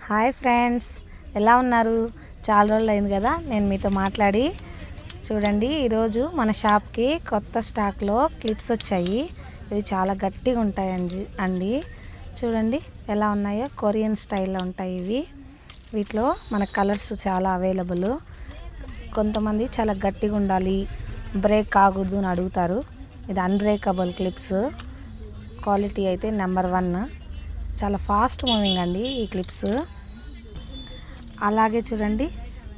Hi friends, ఎలా ఉన్నారు? చాలా రోజులు అయింది కదా నేను మీతో మాట్లాడి. చూడండి, ఈరోజు మన షాప్కి కొత్త స్టాక్లో క్లిప్స్ వచ్చాయి. ఇవి చాలా గట్టిగా ఉంటాయండి. చూడండి ఎలా ఉన్నాయో, కొరియన్ స్టైల్లో ఉంటాయి ఇవి. వీటిలో మన కలర్స్ చాలా అవైలబుల్. కొంతమంది చాలా గట్టిగా ఉండాలి, బ్రేక్ కాకూడదు అని అడుగుతారు. ఇది అన్బ్రేకబుల్ క్లిప్స్. క్వాలిటీ అయితే నెంబర్ 1. చాలా ఫాస్ట్ మూవింగ్ అండి ఈ క్లిప్స్. అలాగే చూడండి,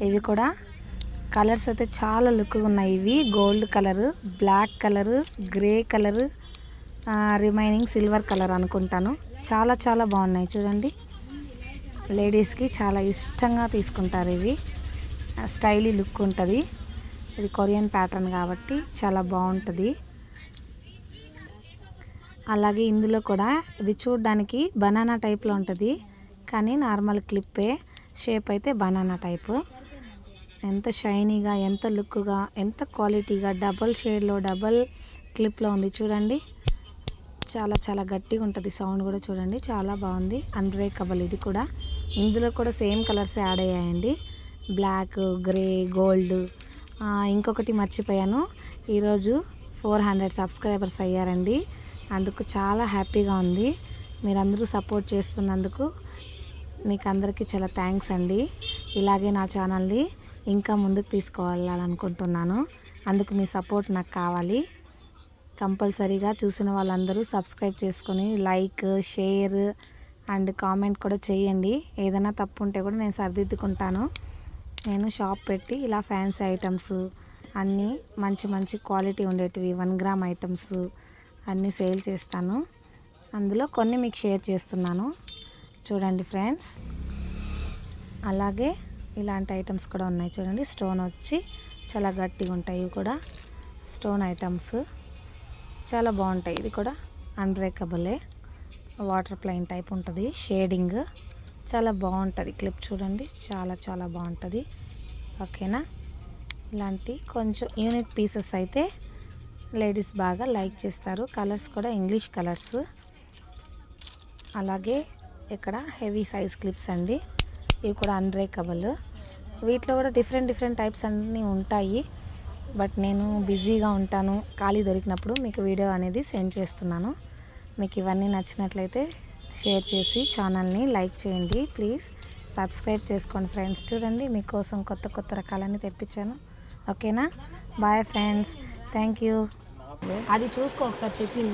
ఇవి కూడా కలర్స్ అయితే చాలా లుక్గా ఉన్నాయి. ఇవి gold colour, black colour, grey colour, remaining silver colour అనుకుంటాను. చాలా చాలా బాగున్నాయి చూడండి. లేడీస్కి చాలా ఇష్టంగా తీసుకుంటారు. ఇవి స్టైలీ లుక్ ఉంటుంది. ఇది కొరియన్ ప్యాటర్న్ కాబట్టి చాలా బాగుంటుంది. అలాగే ఇందులో కూడా ఇది చూడడానికి బనానా టైప్లో ఉంటుంది, కానీ నార్మల్ క్లిప్పే. షేప్ అయితే బనానా టైపు. ఎంత షైనీగా, ఎంత లుక్గా, ఎంత క్వాలిటీగా, డబల్ షేడ్లో, డబల్ క్లిప్లో ఉంది చూడండి. చాలా చాలా గట్టిగా ఉంటుంది. సౌండ్ కూడా చూడండి, చాలా బాగుంది. అన్బ్రేకబుల్ ఇది కూడా. ఇందులో కూడా సేమ్ కలర్స్ యాడ్ అయ్యాయండి, బ్లాక్, గ్రే, గోల్డ్. ఇంకొకటి మర్చిపోయాను, ఈరోజు 400 సబ్స్క్రైబర్స్ అయ్యారండి. అందుకు చాలా హ్యాపీగా ఉంది. మీరందరూ సపోర్ట్ చేస్తున్నందుకు మీకు అందరికీ చాలా థ్యాంక్స్ అండి. ఇలాగే నా ఛానల్ని ఇంకా ముందుకు తీసుకోవాలనుకుంటున్నాను. అందుకు మీ సపోర్ట్ నాకు కావాలి. కంపల్సరీగా చూసిన వాళ్ళందరూ సబ్స్క్రైబ్ చేసుకొని లైక్, షేర్ అండ్ కామెంట్ కూడా చేయండి. ఏదైనా తప్పు ఉంటే కూడా నేను సరిదిద్దుకుంటాను. నేను షాప్ పెట్టి ఇలా ఫ్యాన్సీ ఐటమ్స్ అన్నీ మంచి మంచి క్వాలిటీ ఉండేటివి 1 గ్రామ్ ఐటమ్స్ అన్నీ సేల్ చేస్తాను. అందులో కొన్ని మీకు షేర్ చేస్తున్నాను చూడండి ఫ్రెండ్స్. అలాగే ఇలాంటి ఐటమ్స్ కూడా ఉన్నాయి చూడండి. స్టోన్ వచ్చి చాలా గట్టిగా ఉంటాయి. ఇవి కూడా స్టోన్ ఐటమ్స్ చాలా బాగుంటాయి. ఇది కూడా అన్బ్రేకబులే, వాటర్ ప్లైన్ టైప్ ఉంటుంది. షేడింగ్ చాలా బాగుంటుంది. క్లిప్ చూడండి, చాలా చాలా బాగుంటుంది. ఓకేనా? ఇలాంటి కొంచెం యూనిక్ పీసెస్ అయితే లేడీస్ బాగా లైక్ చేస్తారు. కలర్స్ కూడా ఇంగ్లీష్ కలర్స్. అలాగే ఇక్కడ హెవీ సైజ్ క్లిప్స్ అండి. ఇవి కూడా అన్బ్రేకబుల్. వీటిలో కూడా డిఫరెంట్ టైప్స్ అన్నీ ఉంటాయి. బట్ నేను బిజీగా ఉంటాను, ఖాళీ దొరికినప్పుడు మీకు వీడియో అనేది సెండ్ చేస్తున్నాను. మీకు ఇవన్నీ నచ్చినట్లయితే షేర్ చేసి ఛానల్ని లైక్ చేయండి. ప్లీజ్ సబ్స్క్రైబ్ చేసుకోండి ఫ్రెండ్స్. చూడండి, మీకోసం కొత్త కొత్త రకాలన్నీ తెప్పించాను. ఓకేనా? Bye friends, thank you. అది చూసుకో ఒకసారి చెప్పింది.